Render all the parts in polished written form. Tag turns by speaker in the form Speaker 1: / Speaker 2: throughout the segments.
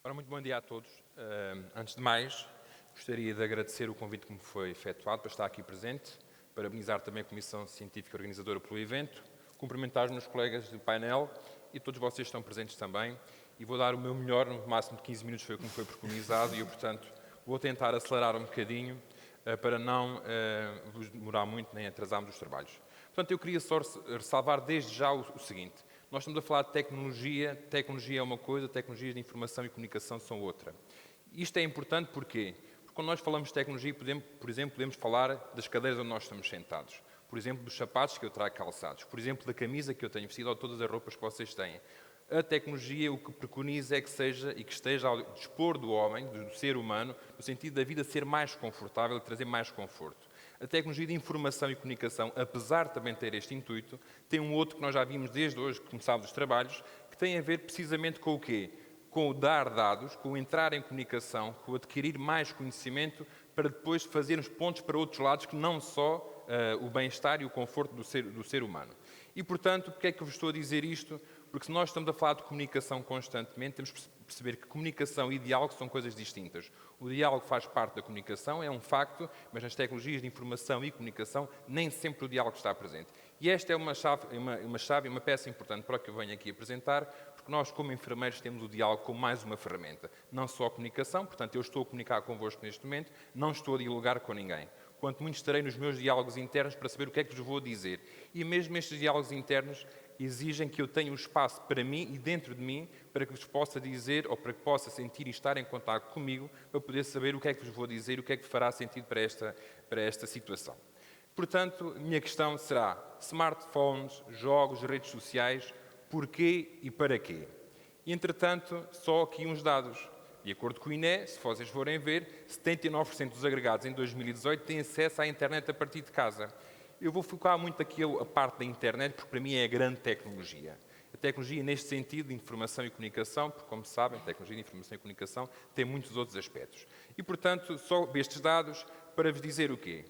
Speaker 1: Ora, muito bom dia a todos. Antes de mais, gostaria de agradecer o convite que me foi efetuado para estar aqui presente, parabenizar também a Comissão Científica Organizadora pelo evento, cumprimentar os meus colegas do painel e todos vocês que estão presentes também, e vou dar o meu melhor, no máximo de 15 minutos foi como foi preconizado, e eu, portanto, vou tentar acelerar um bocadinho para não vos demorar muito nem atrasarmos os trabalhos. Portanto, eu queria só ressalvar desde já o seguinte: nós estamos a falar de tecnologia é uma coisa, tecnologias de informação e comunicação são outra. Isto é importante porquê? Porque quando nós falamos de tecnologia, por exemplo, podemos falar das cadeiras onde nós estamos sentados, por exemplo, dos sapatos que eu trago calçados, por exemplo, da camisa que eu tenho vestido ou todas as roupas que vocês têm. A tecnologia o que preconiza é que seja e que esteja ao dispor do homem, do ser humano, no sentido da vida ser mais confortável e trazer mais conforto. A tecnologia de informação e comunicação, apesar de também ter este intuito, tem um outro que nós já vimos desde hoje que começámos os trabalhos, que tem a ver precisamente com o quê? Com o dar dados, com o entrar em comunicação, com o adquirir mais conhecimento para depois fazermos pontos para outros lados que não só o bem-estar e o conforto do ser humano. E, portanto, porque é que eu vos estou a dizer isto? Porque se nós estamos a falar de comunicação constantemente, temos que perceber que comunicação e diálogo são coisas distintas. O diálogo faz parte da comunicação, é um facto, mas nas tecnologias de informação e comunicação nem sempre o diálogo está presente. E esta é uma chave, uma peça importante para o que eu venho aqui apresentar, porque nós, como enfermeiros, temos o diálogo como mais uma ferramenta. Não só a comunicação, portanto, eu estou a comunicar convosco neste momento, não estou a dialogar com ninguém. Quanto muito estarei nos meus diálogos internos para saber o que é que vos vou dizer. E mesmo estes diálogos internos exigem que eu tenha um espaço para mim e dentro de mim para que vos possa dizer ou para que possa sentir e estar em contato comigo para poder saber o que é que vos vou dizer e o que é que fará sentido para esta situação. Portanto, a minha questão será: smartphones, jogos, redes sociais, porquê e para quê? Entretanto, só aqui uns dados. De acordo com o INE, se vocês forem ver, 79% dos agregados em 2018 têm acesso à internet a partir de casa. Eu vou focar muito aqui a parte da internet, porque para mim é a grande tecnologia. A tecnologia, neste sentido, de informação e comunicação, porque, como sabem, a tecnologia de informação e comunicação tem muitos outros aspectos. E, portanto, só estes dados para vos dizer o quê?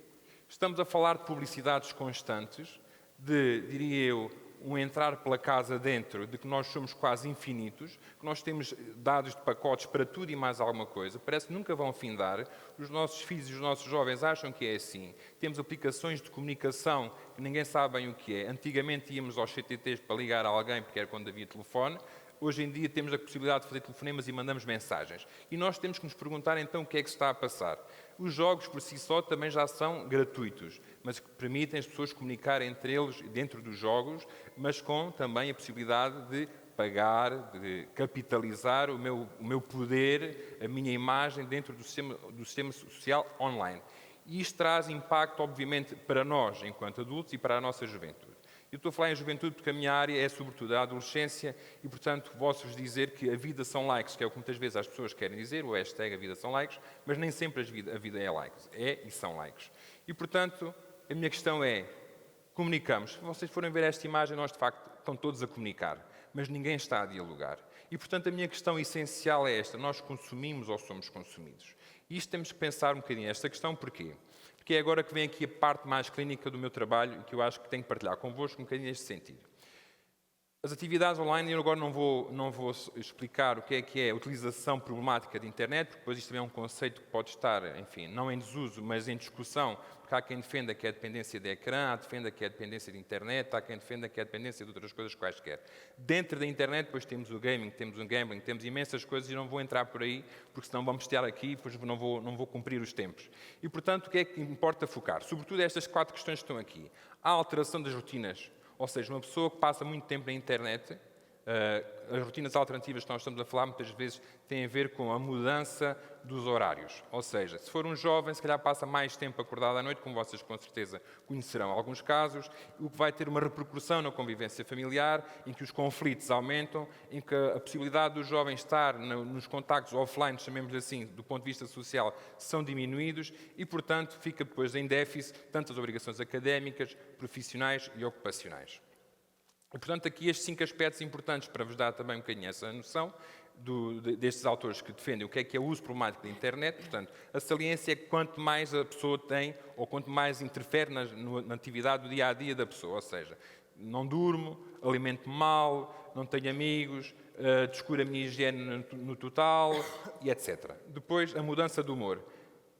Speaker 1: Estamos a falar de publicidades constantes, de, diria eu, um entrar pela casa dentro, de que nós somos quase infinitos, que nós temos dados de pacotes para tudo e mais alguma coisa, parece que nunca vão findar. Os nossos filhos e os nossos jovens acham que é assim. Temos aplicações de comunicação que ninguém sabe bem o que é. Antigamente íamos aos CTTs para ligar a alguém, porque era quando havia telefone. Hoje em dia temos a possibilidade de fazer telefonemas e mandamos mensagens. E nós temos que nos perguntar então o que é que se está a passar. Os jogos por si só também já são gratuitos, mas que permitem as pessoas comunicar entre eles dentro dos jogos, mas com também a possibilidade de pagar, de capitalizar o meu poder, a minha imagem dentro do sistema social online. E isto traz impacto, obviamente, para nós, enquanto adultos, e para a nossa juventude. Eu estou a falar em juventude porque a minha área é, sobretudo, a adolescência e, portanto, posso-vos dizer que a vida são likes, que é o que muitas vezes as pessoas querem dizer, o hashtag a vida são likes, mas nem sempre a vida é likes. É e são likes. E, portanto, a minha questão é: comunicamos. Se vocês forem ver esta imagem, nós, de facto, estão todos a comunicar, mas ninguém está a dialogar. E, portanto, a minha questão essencial é esta: nós consumimos ou somos consumidos? E isto temos que pensar um bocadinho. Esta questão porquê? Porque é agora que vem aqui a parte mais clínica do meu trabalho e que eu acho que tenho que partilhar convosco um bocadinho neste sentido. As atividades online, eu agora não vou explicar o que é a utilização problemática de internet, porque depois isto também é um conceito que pode estar, enfim, não em desuso, mas em discussão, porque há quem defenda que é a dependência de ecrã, há quem defenda que é a dependência de internet, há quem defenda que é a dependência de outras coisas quaisquer. Dentro da internet, depois temos o gaming, temos o gambling, temos imensas coisas e não vou entrar por aí, porque senão vamos estar aqui e depois não vou cumprir os tempos. E, portanto, o que é que importa focar? Sobretudo estas 4 questões que estão aqui. A alteração das rotinas. Ou seja, uma pessoa que passa muito tempo na internet, as rotinas alternativas que nós estamos a falar muitas vezes têm a ver com a mudança dos horários. Ou seja, se for um jovem, se calhar passa mais tempo acordado à noite, como vocês com certeza conhecerão alguns casos, o que vai ter uma repercussão na convivência familiar, em que os conflitos aumentam, em que a possibilidade do jovem estar nos contactos offline, chamemos assim, do ponto de vista social, são diminuídos e, portanto, fica depois em déficit tantas obrigações académicas, profissionais e ocupacionais. E, portanto, aqui estes 5 aspectos importantes para vos dar também um bocadinho essa noção destes autores que defendem o que é o uso problemático da internet. Portanto, a saliência é que quanto mais a pessoa tem ou quanto mais interfere na atividade do dia-a-dia da pessoa, ou seja, não durmo, alimento mal, não tenho amigos, descuro a minha higiene no total e etc. Depois, a mudança do humor.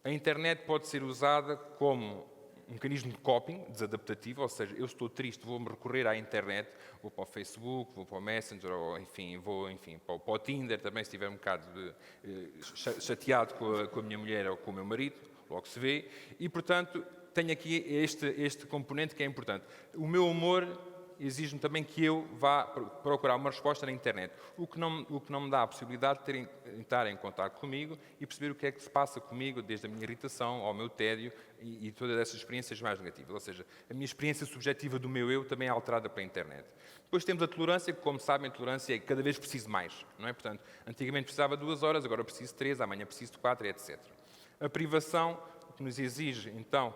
Speaker 1: A internet pode ser usada como um mecanismo de coping, desadaptativo, ou seja, eu estou triste, vou-me recorrer à internet, vou para o Facebook, vou para o Messenger, ou vou para o Tinder, também se estiver um bocado chateado com a minha mulher ou com o meu marido, logo se vê, e portanto tenho aqui este componente que é importante. O meu humor exige-me também que eu vá procurar uma resposta na internet, o que não me dá a possibilidade de entrar em contato comigo e perceber o que é que se passa comigo, desde a minha irritação ao meu tédio e todas essas experiências mais negativas. Ou seja, a minha experiência subjetiva do meu eu também é alterada pela internet. Depois temos a tolerância, que, como sabem, a tolerância é que cada vez preciso mais, não é? Portanto, antigamente precisava de 2 horas, agora preciso de 3, amanhã preciso de 4, etc. A privação, que nos exige, então,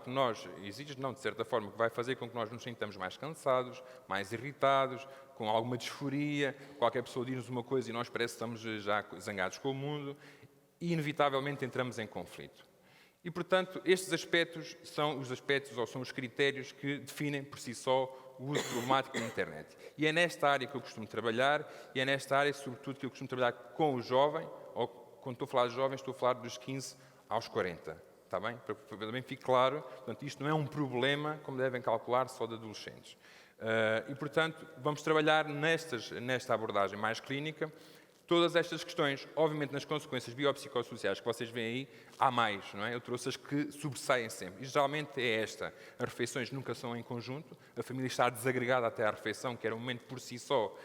Speaker 1: de certa forma, que vai fazer com que nós nos sintamos mais cansados, mais irritados, com alguma disforia, qualquer pessoa diz-nos uma coisa e nós parece que estamos já zangados com o mundo, e inevitavelmente entramos em conflito. E, portanto, estes aspectos são os critérios que definem por si só o uso problemático da internet. E é nesta área que eu costumo trabalhar, e é nesta área, sobretudo, que eu costumo trabalhar com o jovem, ou quando estou a falar de jovens, estou a falar dos 15 aos 40. Está bem? Para que também fique claro, portanto, isto não é um problema, como devem calcular, só de adolescentes. E, portanto, vamos trabalhar nesta abordagem mais clínica todas estas questões. Obviamente, nas consequências biopsicossociais que vocês veem aí, há mais, não é? Eu trouxe as que sobressaem sempre. E, geralmente, é esta. As refeições nunca são em conjunto, a família está desagregada até à refeição, que era um momento por si só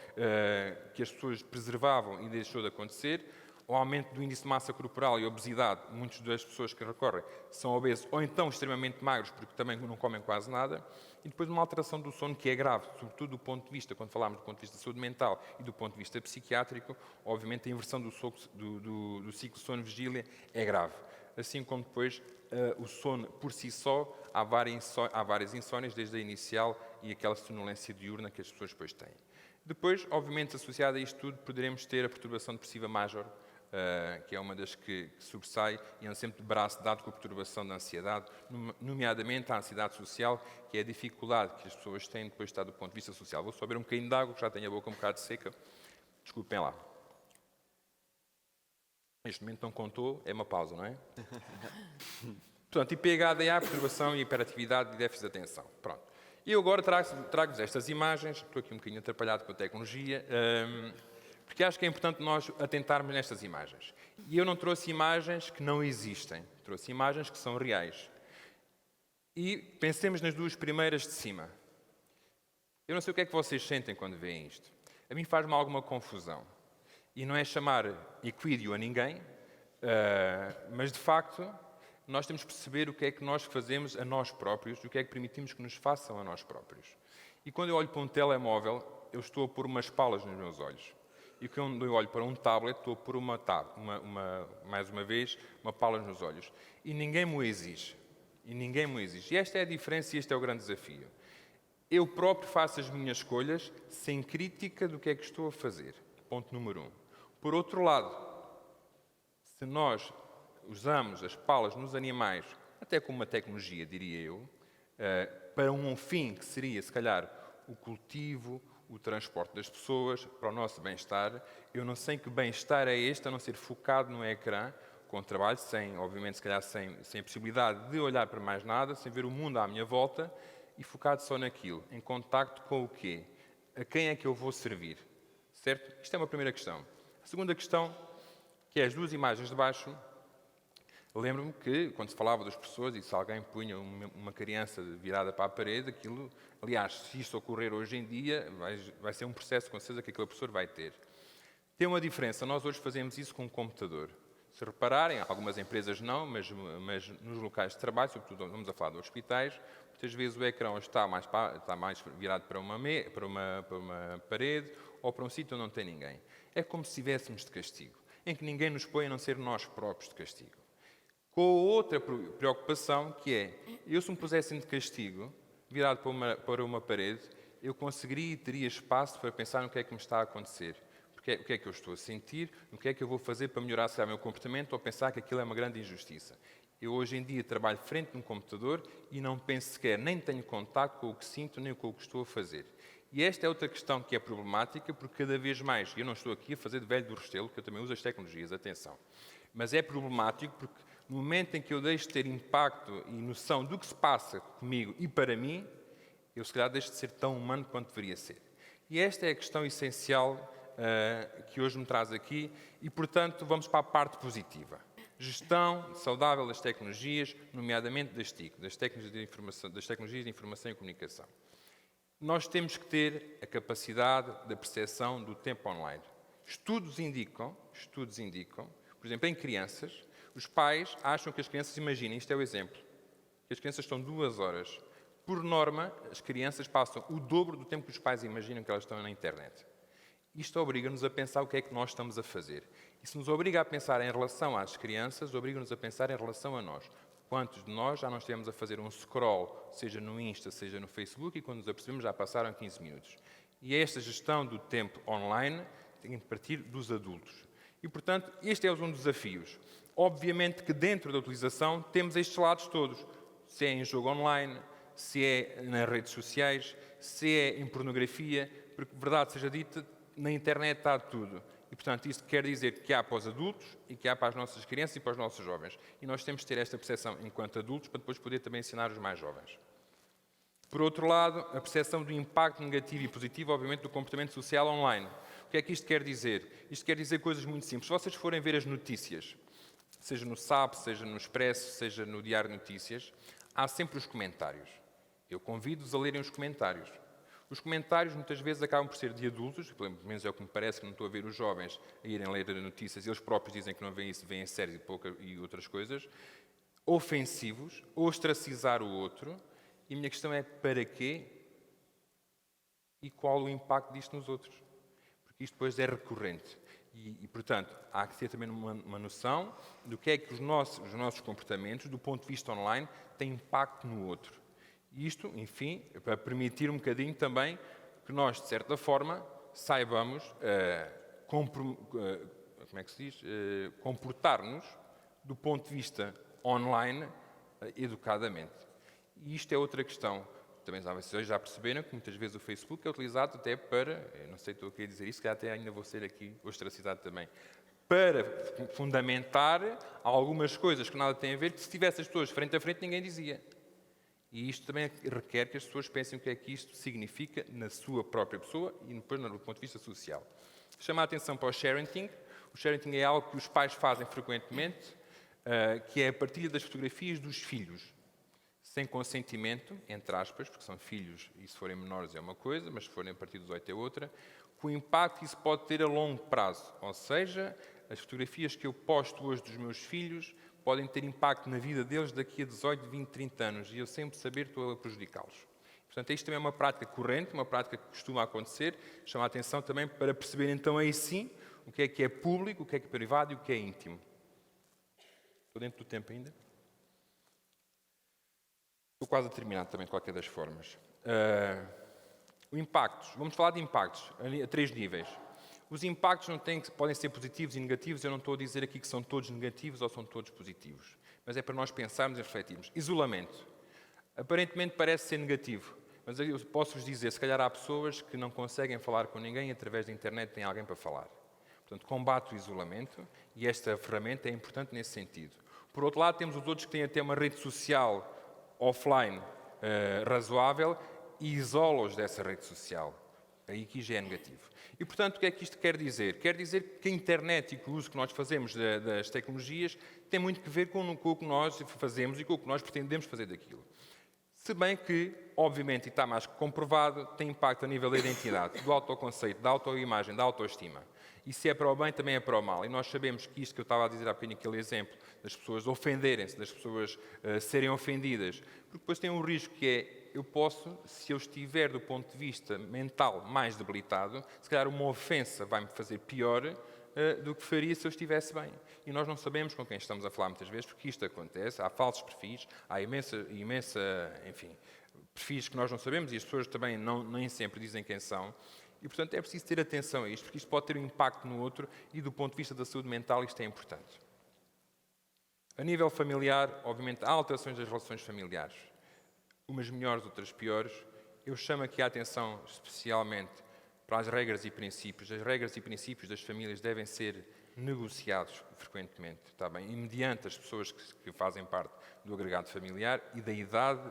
Speaker 1: que as pessoas preservavam e deixou de acontecer. O aumento do índice de massa corporal e obesidade, muitas das pessoas que recorrem são obesos ou então extremamente magros, porque também não comem quase nada, e depois uma alteração do sono que é grave, sobretudo do ponto de vista, quando falamos do ponto de vista da saúde mental e do ponto de vista psiquiátrico, obviamente a inversão do ciclo sono-vigília é grave. Assim como depois o sono por si só, há várias insónias, desde a inicial e aquela sonolência diurna que as pessoas depois têm. Depois, obviamente, associado a isto tudo, poderemos ter a perturbação depressiva major, que é uma das que sobressai e anda sempre de braço dado com a perturbação da ansiedade, nomeadamente a ansiedade social, que é a dificuldade que as pessoas têm depois de estar do ponto de vista social. Vou só beber um bocadinho de água, que já tenho a boca um bocado seca. Desculpem lá. Neste momento não contou, é uma pausa, não é? Portanto, IPH-DA, perturbação e hiperatividade e déficit de atenção. Pronto. E eu agora trago-vos estas imagens, estou aqui um bocadinho atrapalhado com a tecnologia, porque acho que é importante nós atentarmos nestas imagens. E eu não trouxe imagens que não existem, trouxe imagens que são reais. E pensemos nas duas primeiras de cima. Eu não sei o que é que vocês sentem quando veem isto. A mim faz-me alguma confusão. E não é chamar equídeo a ninguém, mas de facto nós temos que perceber o que é que nós fazemos a nós próprios e o que é que permitimos que nos façam a nós próprios. E quando eu olho para um telemóvel, eu estou a pôr umas palas nos meus olhos. E quando eu olho para um tablet, estou a pôr mais uma vez, uma pala nos olhos. E ninguém me o exige. E esta é a diferença e este é o grande desafio. Eu próprio faço as minhas escolhas sem crítica do que é que estou a fazer. Ponto número 1. Por outro lado, se nós usamos as palas nos animais, até como uma tecnologia, diria eu, para um fim que seria, se calhar, o cultivo, o transporte das pessoas, para o nosso bem-estar, eu não sei que bem-estar é este, a não ser focado no ecrã, com trabalho, obviamente, se calhar sem a possibilidade de olhar para mais nada, sem ver o mundo à minha volta, e focado só naquilo, em contacto com o quê? A quem é que eu vou servir? Certo? Isto é uma primeira questão. A segunda questão, que é as duas imagens de baixo, lembro-me que, quando se falava das pessoas e se alguém punha uma criança virada para a parede, aquilo, aliás, se isto ocorrer hoje em dia, vai ser um processo, com certeza, que aquele professor vai ter. Tem uma diferença, nós hoje fazemos isso com um computador. Se repararem, algumas empresas não, mas nos locais de trabalho, sobretudo vamos a falar de hospitais, muitas vezes o ecrã está mais virado para uma parede ou para um sítio onde não tem ninguém. É como se estivéssemos de castigo, em que ninguém nos põe a não ser nós próprios de castigo. Com outra preocupação, que é, eu se me pusessem de castigo, virado para uma parede, eu conseguiria e teria espaço para pensar no que é que me está a acontecer. O que é que eu estou a sentir, o que é que eu vou fazer para melhorar o meu comportamento ou pensar que aquilo é uma grande injustiça. Eu hoje em dia trabalho frente a um computador e não penso sequer, nem tenho contacto com o que sinto, nem com o que estou a fazer. E esta é outra questão que é problemática, porque cada vez mais, eu não estou aqui a fazer de velho do Restelo, que eu também uso as tecnologias, atenção, mas é problemático porque no momento em que eu deixo de ter impacto e noção do que se passa comigo e para mim, eu se calhar deixo de ser tão humano quanto deveria ser. E esta é a questão essencial que hoje me traz aqui e, portanto, vamos para a parte positiva. Gestão saudável das tecnologias, nomeadamente das TIC, das tecnologias de informação e comunicação. Nós temos que ter a capacidade da percepção do tempo online. Estudos indicam, por exemplo, em crianças, os pais acham que as crianças, imaginem, isto é o exemplo, que as crianças estão 2 horas. Por norma, as crianças passam o dobro do tempo que os pais imaginam que elas estão na internet. Isto obriga-nos a pensar o que é que nós estamos a fazer. E se nos obriga a pensar em relação às crianças, obriga-nos a pensar em relação a nós. Quantos de nós já não estivemos a fazer um scroll, seja no Insta, seja no Facebook, e quando nos apercebemos já passaram 15 minutos. E esta gestão do tempo online tem que partir dos adultos. E, portanto, este é um dos desafios. Obviamente que dentro da utilização temos estes lados todos. Se é em jogo online, se é nas redes sociais, se é em pornografia, porque, verdade seja dita, na internet está tudo. E, portanto, isto quer dizer que há para os adultos e que há para as nossas crianças e para os nossos jovens. E nós temos de ter esta percepção enquanto adultos para depois poder também ensinar os mais jovens. Por outro lado, a percepção do impacto negativo e positivo, obviamente, do comportamento social online. O que é que isto quer dizer? Isto quer dizer coisas muito simples. Se vocês forem ver as notícias, seja no SAP, seja no Expresso, seja no Diário de Notícias, há sempre os comentários. Eu convido-vos a lerem os comentários. Os comentários muitas vezes acabam por ser de adultos, pelo menos é o que me parece, que não estou a ver os jovens a irem ler notícias, eles próprios dizem que não veem isso, veem séries e outras coisas, ofensivos, ostracizar o outro, e a minha questão é para quê e qual o impacto disto nos outros? Porque isto depois é recorrente. E, portanto, há que ter também uma noção do que é que os nossos comportamentos, do ponto de vista online, têm impacto no outro. E isto, enfim, para permitir um bocadinho também que nós, de certa forma, saibamos comportar-nos do ponto de vista online educadamente. E isto é outra questão. Também vocês já perceberam que muitas vezes o Facebook é utilizado até para, eu não sei se estou aqui a dizer isso, que até ainda vou ser aqui ostracizado também, para fundamentar algumas coisas que nada têm a ver, que se tivesse as pessoas frente a frente ninguém dizia. E isto também requer que as pessoas pensem o que é que isto significa na sua própria pessoa e depois do ponto de vista social. Chama a atenção para o sharing. O sharing é algo que os pais fazem frequentemente, que é a partilha das fotografias dos filhos, sem consentimento, entre aspas, porque são filhos e se forem menores é uma coisa, mas se forem a partir dos 8 é outra, com o impacto que isso pode ter a longo prazo. Ou seja, as fotografias que eu posto hoje dos meus filhos podem ter impacto na vida deles daqui a 18, 20, 30 anos e eu sempre saber que estou a prejudicá-los. Portanto, isto também é uma prática corrente, uma prática que costuma acontecer, chama a atenção também para perceber então aí sim o que é público, o que é privado e o que é íntimo. Estou dentro do tempo ainda? Estou quase a terminar também, de qualquer das formas. Impactos. Vamos falar de impactos a 3 níveis. Os impactos podem ser positivos e negativos. Eu não estou a dizer aqui que são todos negativos ou são todos positivos. Mas é para nós pensarmos e refletirmos. Isolamento. Aparentemente parece ser negativo. Mas eu posso-vos dizer, se calhar há pessoas que não conseguem falar com ninguém e através da internet têm alguém para falar. Portanto, combate o isolamento e esta ferramenta é importante nesse sentido. Por outro lado, temos os outros que têm até uma rede social offline razoável e isola-os dessa rede social. Aí que já é negativo. E, portanto, o que é que isto quer dizer? Quer dizer que a internet e que o uso que nós fazemos das tecnologias tem muito que ver com o que nós fazemos e com o que nós pretendemos fazer daquilo. Se bem que, obviamente, e está mais que comprovado, tem impacto a nível da identidade, do autoconceito, da autoimagem, da autoestima. E se é para o bem, também é para o mal. E nós sabemos que isto que eu estava a dizer há bocadinho, aquele exemplo, das pessoas ofenderem-se, das pessoas serem ofendidas, porque depois tem um risco que é, eu posso, se eu estiver do ponto de vista mental mais debilitado, se calhar uma ofensa vai-me fazer pior do que faria se eu estivesse bem. E nós não sabemos com quem estamos a falar muitas vezes, porque isto acontece, há falsos perfis, há enfim, perfis que nós não sabemos e as pessoas também nem sempre dizem quem são. E, portanto, é preciso ter atenção a isto, porque isto pode ter um impacto no outro e, do ponto de vista da saúde mental, isto é importante. A nível familiar, obviamente, há alterações das relações familiares. Umas melhores, outras piores. Eu chamo aqui a atenção especialmente para as regras e princípios. As regras e princípios das famílias devem ser negociados frequentemente, está bem? E mediante as pessoas que fazem parte do agregado familiar e da idade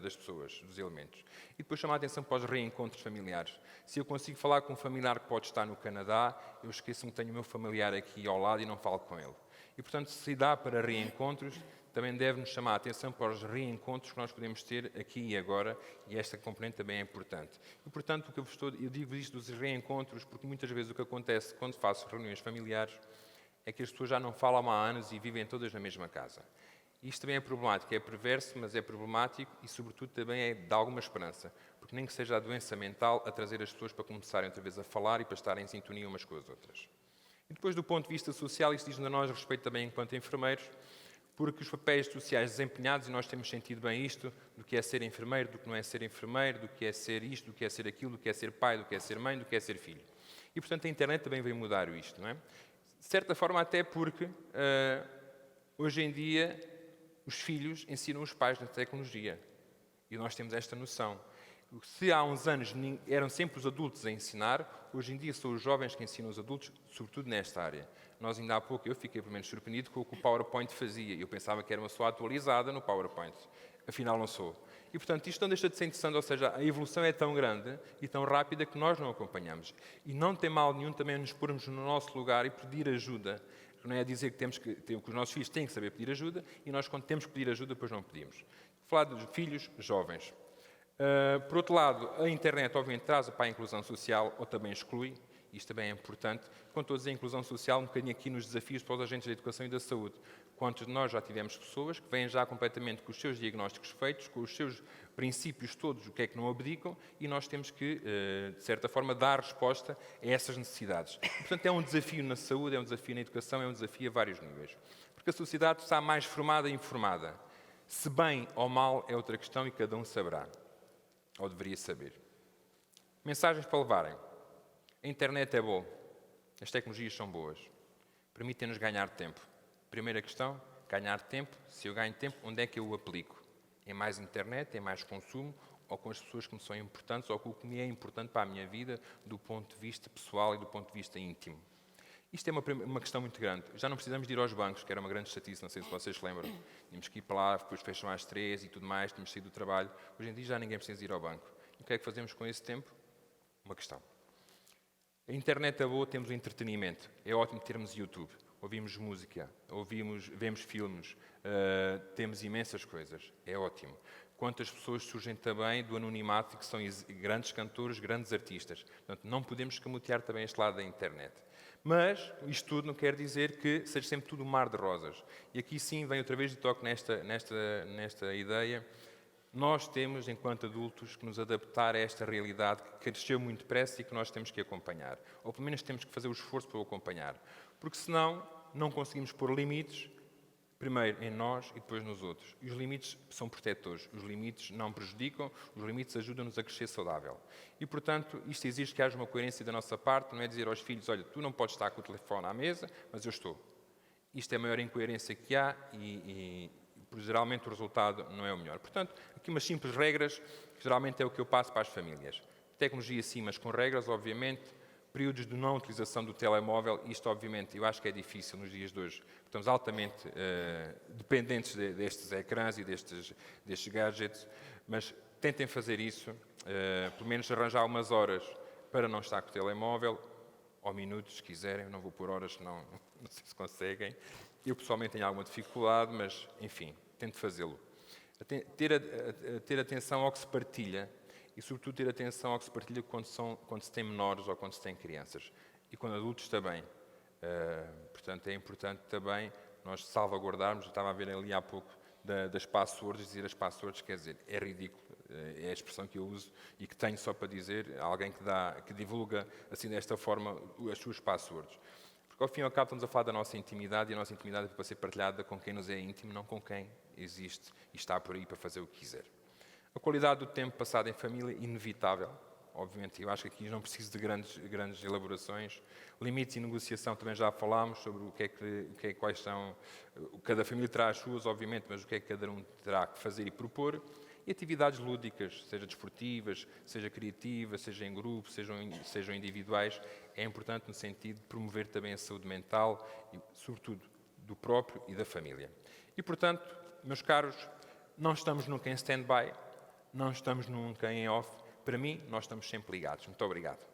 Speaker 1: das pessoas, dos elementos. E depois chamo a atenção para os reencontros familiares. Se eu consigo falar com um familiar que pode estar no Canadá, eu esqueço-me que tenho o meu familiar aqui ao lado e não falo com ele. E, portanto, se dá para reencontros, também deve-nos chamar a atenção para os reencontros que nós podemos ter aqui e agora, e esta componente também é importante. E, portanto, o que eu digo isto dos reencontros, porque muitas vezes o que acontece quando faço reuniões familiares é que as pessoas já não falam há anos e vivem todas na mesma casa. Isto também é problemático, é perverso, mas é problemático e, sobretudo, também é de alguma esperança, porque nem que seja a doença mental a trazer as pessoas para começarem outra vez a falar e para estarem em sintonia umas com as outras. E depois, do ponto de vista social, isto diz-nos a nós respeito também enquanto enfermeiros, porque os papéis sociais desempenhados, e nós temos sentido bem isto, do que é ser enfermeiro, do que não é ser enfermeiro, do que é ser isto, do que é ser aquilo, do que é ser pai, do que é ser mãe, do que é ser filho. E, portanto, a internet também veio mudar isto, não é? De certa forma, até porque, hoje em dia, os filhos ensinam os pais na tecnologia. E nós temos esta noção. Se há uns anos eram sempre os adultos a ensinar, hoje em dia são os jovens que ensinam os adultos, sobretudo nesta área. Nós ainda há pouco, eu fiquei pelo menos surpreendido com o que o PowerPoint fazia. Eu pensava que era uma pessoa atualizada no PowerPoint. Afinal não sou. E, portanto, isto não deixa de ser interessante, ou seja, a evolução é tão grande e tão rápida que nós não acompanhamos. E não tem mal nenhum também nos pormos no nosso lugar e pedir ajuda. Não é dizer que os nossos filhos têm que saber pedir ajuda e nós, quando temos que pedir ajuda, depois não pedimos. Vou falar dos filhos jovens. Por outro lado, a internet, obviamente, traz para a inclusão social ou também exclui. Isto também é importante. Quando estou a dizer inclusão social, um bocadinho aqui nos desafios para os agentes da educação e da saúde. Quantos de nós já tivemos pessoas que vêm já completamente com os seus diagnósticos feitos, com os seus princípios todos, o que é que não abdicam, e nós temos que, de certa forma, dar resposta a essas necessidades. Portanto, é um desafio na saúde, é um desafio na educação, é um desafio a vários níveis. Porque a sociedade está mais formada e informada. Se bem ou mal é outra questão e cada um saberá. Ou deveria saber. Mensagens para levarem. A internet é boa. As tecnologias são boas. Permitem-nos ganhar tempo. Primeira questão, ganhar tempo. Se eu ganho tempo, onde é que eu o aplico? Em mais internet, em mais consumo, ou com as pessoas que me são importantes, ou com o que me é importante para a minha vida, do ponto de vista pessoal e do ponto de vista íntimo. Isto é uma questão muito grande. Já não precisamos de ir aos bancos, que era uma grande chatice, não sei se vocês se lembram. Tínhamos que ir para lá, depois fecham às 3 e tudo mais, tínhamos que sair do trabalho. Hoje em dia já ninguém precisa ir ao banco. E o que é que fazemos com esse tempo? Uma questão. A internet é boa, temos o entretenimento. É ótimo termos YouTube. Ouvimos música, vemos filmes, temos imensas coisas. É ótimo. Quantas pessoas surgem também do anonimato, que são grandes cantores, grandes artistas. Portanto, não podemos escamotear também este lado da internet. Mas isto tudo não quer dizer que seja sempre tudo um mar de rosas. E aqui sim vem outra vez de toque nesta ideia. Nós temos, enquanto adultos, que nos adaptar a esta realidade que cresceu muito depressa e que nós temos que acompanhar. Ou pelo menos temos que fazer o esforço para o acompanhar. Porque senão não conseguimos pôr limites, primeiro em nós e depois nos outros. E os limites são protetores. Os limites não prejudicam, os limites ajudam-nos a crescer saudável. E, portanto, isto exige que haja uma coerência da nossa parte, não é dizer aos filhos, olha, tu não podes estar com o telefone à mesa, mas eu estou. Isto é a maior incoerência que há e geralmente o resultado não é o melhor. Portanto, aqui umas simples regras, que geralmente é o que eu passo para as famílias. Tecnologia sim, mas com regras, obviamente. Períodos de não utilização do telemóvel, isto obviamente eu acho que é difícil nos dias de hoje. Estamos altamente dependentes destes ecrãs e destes gadgets, mas tentem fazer isso, pelo menos arranjar umas horas para não estar com o telemóvel, ou minutos, se quiserem, não vou por horas, senão não sei se conseguem. Eu pessoalmente tenho alguma dificuldade, mas enfim, tento fazê-lo. Ter atenção ao que se partilha, e, sobretudo, ter atenção ao que se partilha quando se tem menores ou quando se tem crianças. E quando adultos também. Portanto, é importante também nós salvaguardarmos, eu estava a ver ali há pouco, das passwords, dizer as passwords, quer dizer, é ridículo, é a expressão que eu uso e que tenho só para dizer, alguém que divulga assim desta forma as suas passwords. Porque ao fim e ao cabo estamos a falar da nossa intimidade e a nossa intimidade é para ser partilhada com quem nos é íntimo, não com quem existe e está por aí para fazer o que quiser. A qualidade do tempo passado em família, inevitável. Obviamente, eu acho que aqui não preciso de grandes elaborações. Limites e negociação, também já falámos sobre quais são... Cada família terá as suas, obviamente, mas o que é que cada um terá que fazer e propor. E atividades lúdicas, seja desportivas, seja criativas, seja em grupo, sejam individuais, é importante no sentido de promover também a saúde mental e, sobretudo, do próprio e da família. E, portanto, meus caros, não estamos nunca em stand-by, não estamos nunca em off. Para mim, nós estamos sempre ligados. Muito obrigado.